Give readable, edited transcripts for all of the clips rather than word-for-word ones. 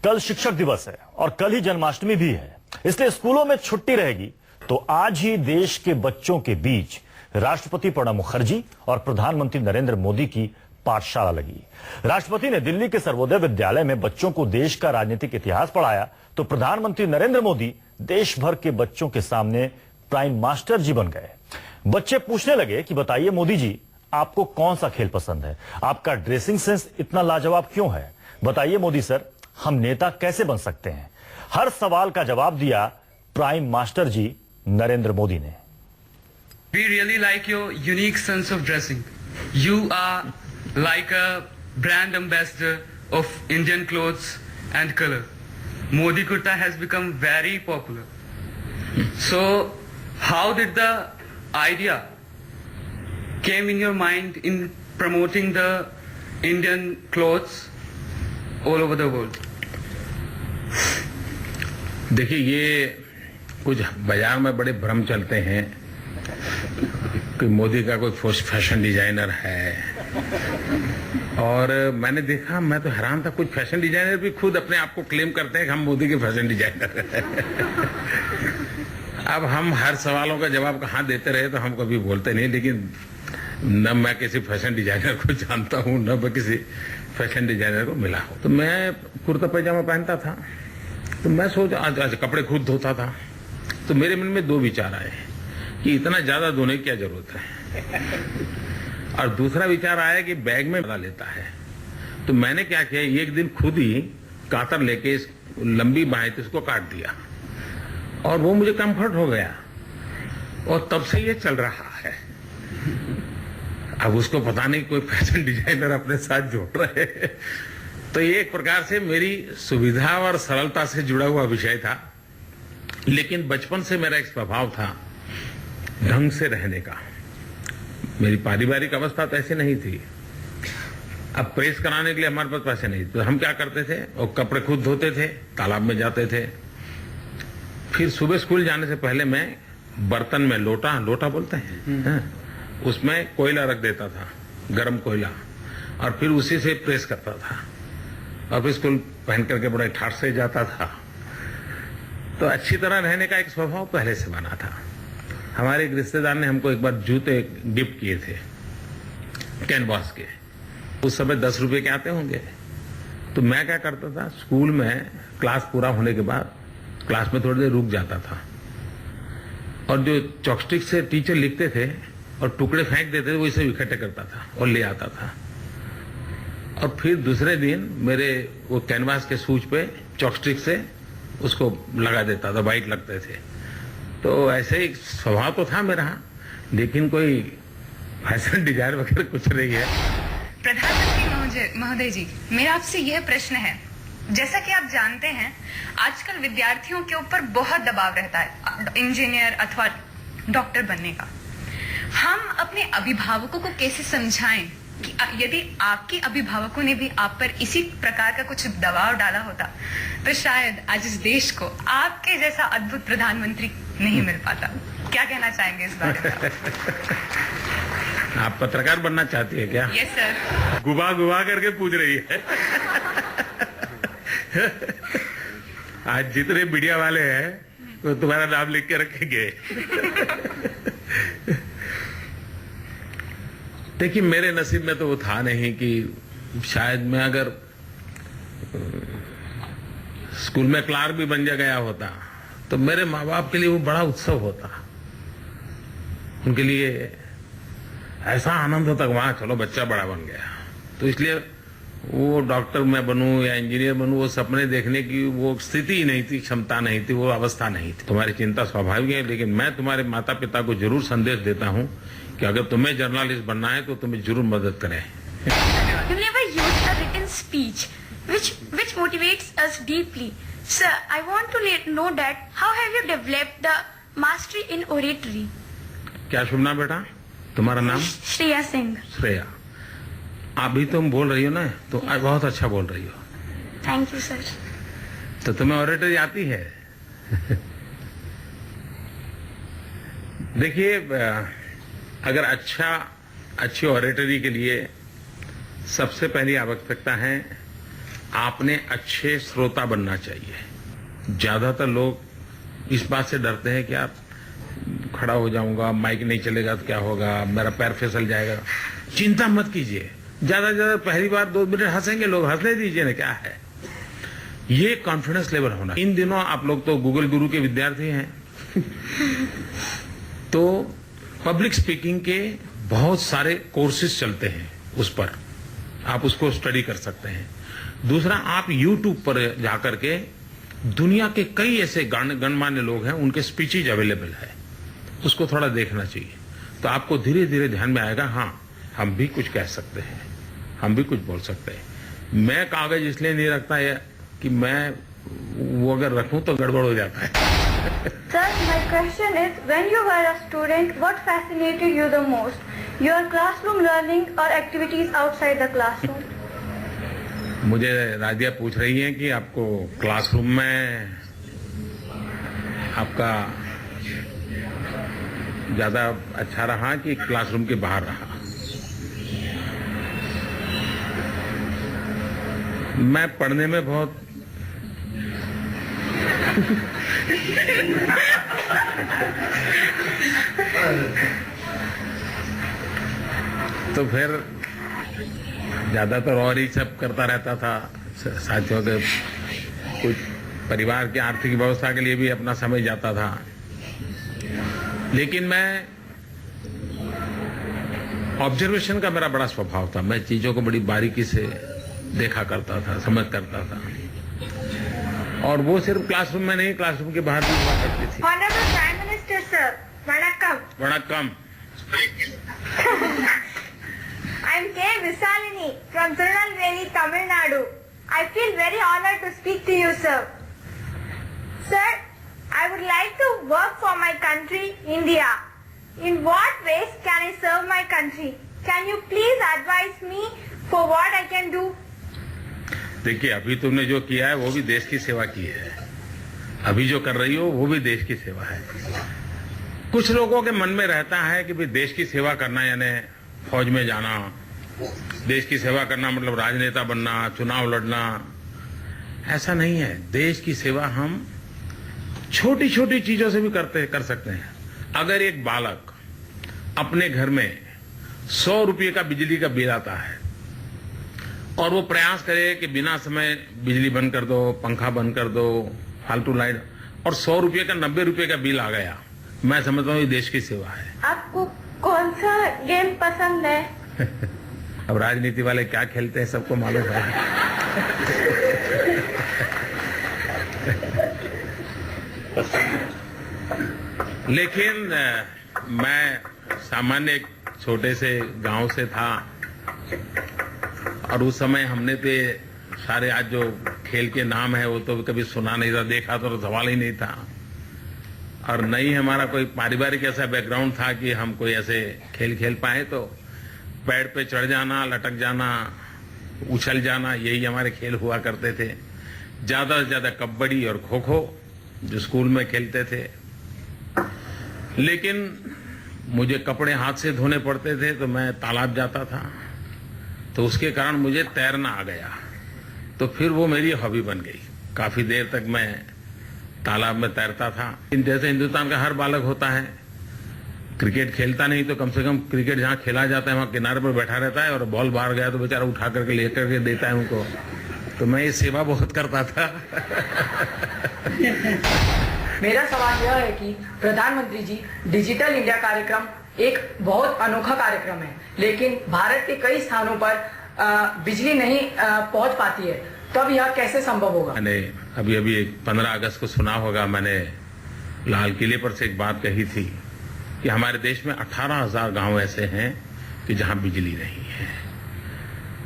कल शिक्षक दिवस है और कल ही जन्माष्टमी भी है, इसलिए स्कूलों में छुट्टी रहेगी। तो आज ही देश के बच्चों के बीच राष्ट्रपति प्रणब मुखर्जी और प्रधानमंत्री नरेंद्र मोदी की पाठशाला लगी। राष्ट्रपति ने दिल्ली के सर्वोदय विद्यालय में बच्चों को देश का राजनीतिक इतिहास पढ़ाया, तो प्रधानमंत्री नरेंद्र मोदी देश भर के बच्चों के सामने प्राइम मास्टर जी बन गए। बच्चे पूछने लगे कि बताइए मोदी जी, आपको कौन सा खेल पसंद है? आपका ड्रेसिंग सेंस इतना लाजवाब क्यों है? बताइए मोदी सर, हम नेता कैसे बन सकते हैं? हर सवाल का जवाब दिया प्राइम मास्टर जी नरेंद्र मोदी ने। We really like your unique sense of dressing. You are like a brand ambassador of Indian clothes and color. Modi Kurta has become very popular. So, how did the idea came in your mind in promoting the Indian clothes all over the world? देखिए, ये कुछ बाजार में बड़े भ्रम चलते हैं कि मोदी का कोई फैशन डिजाइनर है, और मैंने देखा, मैं तो हैरान था, कुछ फैशन डिजाइनर भी खुद अपने आप को क्लेम करते हैं कि हम मोदी के फैशन डिजाइनर हैं। अब हम हर सवालों का जवाब कहाँ देते रहे तो हम कभी बोलते नहीं, लेकिन न मैं किसी फैशन डिजाइनर को जानता हूँ, न मैं किसी फैशन डिजाइनर को मिला हूँ। तो मैं कुर्ता पैजामा पहनता था, तो मैं सोचा आज कपड़े खुद धोता था, तो मेरे मन में दो विचार आए कि इतना ज्यादा धोने की क्या जरूरत है, और दूसरा विचार आया कि बैग में लगा लेता है। तो मैंने क्या किया, एक दिन खुद ही कातर लेके इस लंबी बाहें थी उसको काट दिया, और वो मुझे कंफर्ट हो गया, और तब से ये चल रहा है। अब उसको पता नहीं कोई फैशन डिजाइनर अपने साथ जोड़ रहे हैं। तो ये एक प्रकार से मेरी सुविधा और सरलता से जुड़ा हुआ विषय था, लेकिन बचपन से मेरा एक स्वभाव था ढंग से रहने का। मेरी पारिवारिक अवस्था तो ऐसी नहीं थी। अब प्रेस कराने के लिए हमारे पास पैसे नहीं, तो हम क्या करते थे, और कपड़े खुद धोते थे, तालाब में जाते थे। फिर सुबह स्कूल जाने से पहले मैं बर्तन में लोटा बोलते हैं, उसमें कोयला रख देता था, गरम कोयला, और फिर उसी से प्रेस करता था, और फिर स्कूल पहन करके बड़ा ठाठ से जाता था। तो अच्छी तरह रहने का एक स्वभाव पहले से बना था। हमारे एक रिश्तेदार ने हमको एक बार जूते गिफ्ट किए थे कैनवास के, उस समय 10 रुपए के आते होंगे। तो मैं क्या करता था, स्कूल में क्लास पूरा होने के बाद क्लास में थोड़ी देर रुक जाता था, और जो चॉकस्टिक से टीचर लिखते थे और टुकड़े फेंक देते थे, वो इसे इकट्ठे करता था और ले आता था, और फिर दूसरे दिन मेरे वो कैनवास के सूच पे चॉकस्टिक से उसको लगा देता था, वाइट लगते थे। तो ऐसे ही स्वभाव तो था मेरा, लेकिन कोई फैशन डिजाइन वगैरह कुछ नहीं है। प्रधानमंत्री महोदय जी, मेरा आपसे यह प्रश्न है, जैसा कि आप जानते हैं आजकल विद्यार्थियों के ऊपर बहुत दबाव रहता है इंजीनियर अथवा डॉक्टर बनने का। हम अपने अभिभावकों को कैसे समझाएं कि यदि आपके अभिभावकों ने भी आप पर इसी प्रकार का कुछ दबाव डाला होता तो शायद आज इस देश को आपके जैसा अद्भुत प्रधानमंत्री नहीं मिल पाता। क्या कहना चाहेंगे इस बारे में? आप पत्रकार बनना चाहती है क्या? Yes sir. गुबा करके पूछ रही है। आज जितने मीडिया वाले हैं तो तुम्हारा नाम लिख के रखेंगे। देखिए, मेरे नसीब में तो वो था नहीं कि शायद मैं अगर स्कूल में क्लार्क भी बन गया होता तो मेरे माँ बाप के लिए वो बड़ा उत्सव होता। उनके लिए ऐसा आनंद होता कि वहां चलो बच्चा बड़ा बन गया। तो इसलिए वो डॉक्टर मैं बनूं या इंजीनियर बनूं, वो सपने देखने की वो स्थिति ही नहीं थी, क्षमता नहीं थी, वो अवस्था नहीं थी। तुम्हारी चिंता स्वाभाविक है, लेकिन मैं तुम्हारे माता पिता को जरूर संदेश देता हूं कि अगर तुम्हें जर्नलिस्ट बनना है तो तुम्हें जरूर मदद करें। You never used a written speech, which motivates us deeply. Sir, I want to know that how have you developed the mastery in oratory? क्या शुभ नाम बेटा तुम्हारा? नाम श्रेया सिंह। श्रेया, अभी तुम बोल रही हो ना, तो आज बहुत अच्छा बोल रही हो। Thank you sir. तो तुम्हें ऑरेटरी आती है? देखिए, अगर अच्छी ऑरेटरी के लिए सबसे पहली आवश्यकता है आपने अच्छे श्रोता बनना चाहिए। ज्यादातर लोग इस बात से डरते हैं कि आप खड़ा हो जाऊंगा, माइक नहीं चलेगा तो क्या होगा, मेरा पैर फिसल जाएगा। चिंता मत कीजिए, ज्यादा से ज्यादा पहली बार 2 मिनट हंसेंगे लोग, हंसने दीजिए ना, क्या है। ये कॉन्फिडेंस लेवल होना। इन दिनों आप लोग तो गूगल गुरु के विद्यार्थी हैं तो पब्लिक स्पीकिंग के बहुत सारे कोर्सेज चलते हैं, उस पर आप उसको स्टडी कर सकते हैं। दूसरा, आप YouTube पर जाकर के दुनिया के कई ऐसे गणमान्य लोग हैं, उनके स्पीचेज अवेलेबल है, उसको थोड़ा देखना चाहिए। तो आपको धीरे धीरे ध्यान में आएगा, हाँ हम भी कुछ कह सकते हैं, हम भी कुछ बोल सकते हैं। मैं कागज इसलिए नहीं रखता है कि मैं वो अगर रखूं तो गड़बड़ हो जाता है। Sir, my question is, when you were a student, what fascinated you the most? Your classroom learning or activities outside the classroom? मुझे राजिया पूछ रही है कि आपको क्लासरूम में आपका ज्यादा अच्छा रहा कि क्लासरूम के बाहर रहा। मैं पढ़ने में बहुत तो फिर ज्यादातर और ही सब करता रहता था। साथियों के कुछ परिवार की आर्थिक व्यवस्था के लिए भी अपना समय जाता था। लेकिन मैं ऑब्जर्वेशन का मेरा बड़ा स्वभाव था। मैं चीजों को बड़ी बारीकी से देखा करता था, समझ करता था, और वो सिर्फ क्लासरूम में नहीं, क्लासरूम के बाहर भी हुआ करती थी। Honorable Prime Minister, sir. Vanakkam. Vanakkam. I'm K. Visalini from Tirunelveli, Tamil Nadu. I feel very honored to speak to you, sir. Sir, I would like to work for my country, India. In what ways can I serve my country? Can you please advise me for what I can do? देखिए, अभी तुमने जो किया है वो भी देश की सेवा की है, अभी जो कर रही हो वो भी देश की सेवा है। कुछ लोगों के मन में रहता है कि भाई देश की सेवा करना यानी फौज में जाना, देश की सेवा करना मतलब राजनेता बनना, चुनाव लड़ना। ऐसा नहीं है। देश की सेवा हम छोटी छोटी चीजों से भी कर सकते हैं। अगर एक बालक अपने घर में 100 रुपये का बिजली का बिल आता है और वो प्रयास करे कि बिना समय बिजली बंद कर दो, पंखा बंद कर दो, फालतू लाइट, और 100 रुपये का 90 रुपये का बिल आ गया, मैं समझता हूँ ये देश की सेवा है। आपको कौन सा गेम पसंद है? अब राजनीति वाले क्या खेलते हैं सबको मालूम है। लेकिन मैं सामान्य एक छोटे से गांव से था और उस समय हमने तो सारे आज जो खेल के नाम है वो तो कभी सुना नहीं था, देखा तो सवाल ही नहीं था, और न ही हमारा कोई पारिवारिक ऐसा बैकग्राउंड था कि हम कोई ऐसे खेल खेल पाए। तो पेड़ पे चढ़ जाना, लटक जाना, उछल जाना, यही हमारे खेल हुआ करते थे। ज्यादा से ज्यादा कबड्डी और खो खो जो स्कूल में खेलते थे। लेकिन मुझे कपड़े हाथ से धोने पड़ते थे तो मैं तालाब जाता था, तो उसके कारण मुझे तैरना आ गया, तो फिर वो मेरी हॉबी बन गई। काफी देर तक मैं तालाब में तैरता था। जैसे हिंदुस्तान का हर बालक होता है, क्रिकेट खेलता नहीं तो कम से कम क्रिकेट जहाँ खेला जाता है वहाँ किनारे पर बैठा रहता है, और बॉल बाहर गया तो बेचारा उठा करके लेकर के देता है उनको। तो मैं ये सेवा बहुत करता था। मेरा सवाल यह है कि प्रधानमंत्री जी, डिजिटल इंडिया कार्यक्रम एक बहुत अनोखा कार्यक्रम है, लेकिन भारत के कई स्थानों पर बिजली नहीं पहुंच पाती है, तब यह कैसे संभव होगा? मैंने अभी अभी 15 अगस्त को सुना होगा, मैंने लाल किले पर से एक बात कही थी कि हमारे देश में 18,000 गांव ऐसे हैं कि जहां बिजली नहीं है।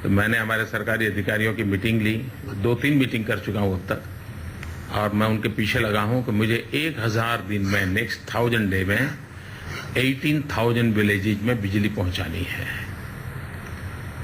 तो मैंने हमारे सरकारी अधिकारियों की मीटिंग ली, 2-3 मीटिंग कर चुका हूं अब तक, और मैं उनके पीछे लगा हूं कि मुझे 1000 दिन में, नेक्स्ट 1000 डे में 18,000 विलेजेज में बिजली पहुंचानी है।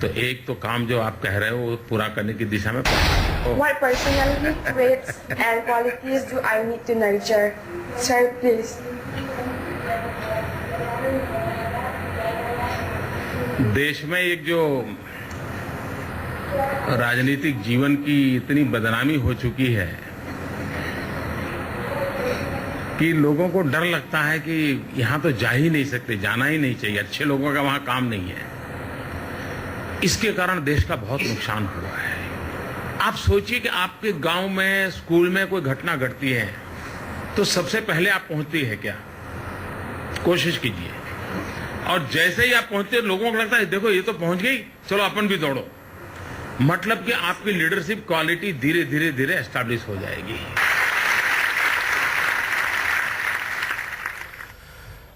तो एक तो काम जो आप कह रहे हो वो पूरा करने की दिशा में। What personality traits and qualities do I need to nurture? Sir, please. देश में एक जो राजनीतिक जीवन की इतनी बदनामी हो चुकी है कि लोगों को डर लगता है कि यहां तो जा ही नहीं सकते, जाना ही नहीं चाहिए, अच्छे लोगों का वहां काम नहीं है। इसके कारण देश का बहुत नुकसान हुआ है। आप सोचिए कि आपके गांव में, स्कूल में कोई घटना घटती है तो सबसे पहले आप पहुंचती है क्या? कोशिश कीजिए। और जैसे ही आप पहुंचते, लोगों को लगता है देखो ये तो पहुंच गई, चलो अपन भी दौड़ो। मतलब कि आपकी लीडरशिप क्वालिटी धीरे धीरे धीरे एस्टैब्लिश हो जाएगी।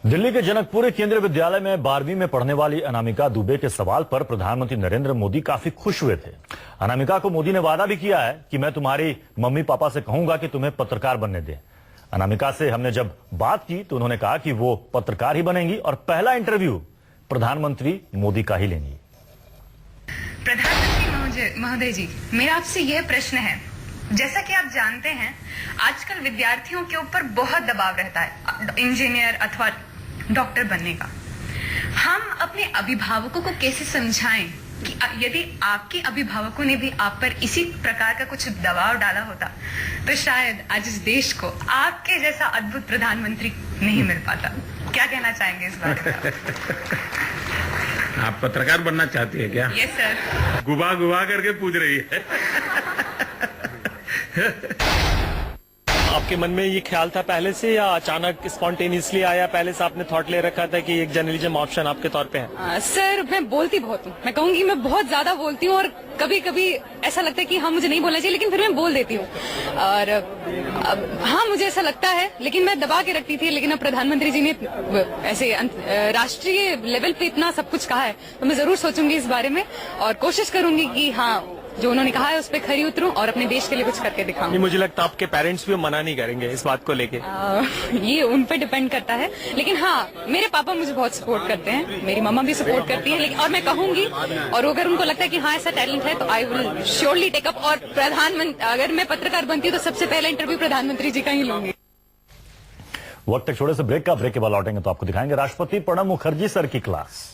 दिल्ली के जनकपुरी केंद्रीय विद्यालय में 12वीं में पढ़ने वाली अनामिका दुबे के सवाल पर प्रधानमंत्री नरेंद्र मोदी काफी खुश हुए थे। अनामिका को मोदी ने वादा भी किया है कि मैं तुम्हारी मम्मी पापा से कहूंगा कि तुम्हें पत्रकार बनने दें। अनामिका से हमने जब बात की तो उन्होंने कहा कि वो पत्रकार ही बनेंगी और पहला इंटरव्यू प्रधानमंत्री मोदी का ही लेंगी। प्रधानमंत्री महोदय जी, मेरा आपसे यह प्रश्न है, जैसा कि आप जानते हैं आजकल विद्यार्थियों के ऊपर बहुत दबाव रहता है इंजीनियर अथवा डॉक्टर बनने का। हम अपने अभिभावकों को कैसे समझाएं कि यदि आपके अभिभावकों ने भी आप पर इसी प्रकार का कुछ दबाव डाला होता तो शायद आज इस देश को आपके जैसा अद्भुत प्रधानमंत्री नहीं मिल पाता। क्या कहना चाहेंगे इस बारे में? आप पत्रकार बनना चाहती है क्या? Yes sir. गुबा गुबा करके पूछ रही है। आपके मन में ये ख्याल था पहले से या अचानक स्पॉन्टेनियसली आया? पहले से आपने थॉट ले रखा था कि एक जर्नलिज्म ऑप्शन आपके तौर पे है? सर, मैं बोलती बहुत हूँ, मैं कहूंगी मैं बहुत ज्यादा बोलती हूँ और कभी कभी ऐसा लगता है कि हाँ मुझे नहीं बोलना चाहिए, लेकिन फिर मैं बोल देती हूँ। और हाँ मुझे ऐसा लगता है, लेकिन मैं दबा के रखती थी। लेकिन अब प्रधानमंत्री जी ने ऐसे राष्ट्रीय लेवल पे इतना सब कुछ कहा है तो मैं जरूर सोचूंगी इस बारे में और कोशिश करूंगी कि हाँ जो उन्होंने कहा है उस पर खरी उतरूं और अपने देश के लिए कुछ करके दिखाऊं। मुझे लगता है आपके पेरेंट्स भी मना नहीं करेंगे इस बात को लेके। ये उन पे डिपेंड करता है, लेकिन हाँ मेरे पापा मुझे बहुत सपोर्ट करते हैं, मेरी मम्मा भी सपोर्ट करती है। लेकिन और मैं कहूंगी, और अगर उनको लगता है कि हाँ ऐसा टैलेंट है तो I will surely take up. और प्रधानमंत्री, अगर मैं पत्रकार बनती हूँ तो सबसे पहला इंटरव्यू प्रधानमंत्री जी का ही लूंगी। वक्त एक छोटे से ब्रेक का। ब्रेक के बाद लौटेंगे तो आपको दिखाएंगे राष्ट्रपति प्रणब मुखर्जी सर की क्लास।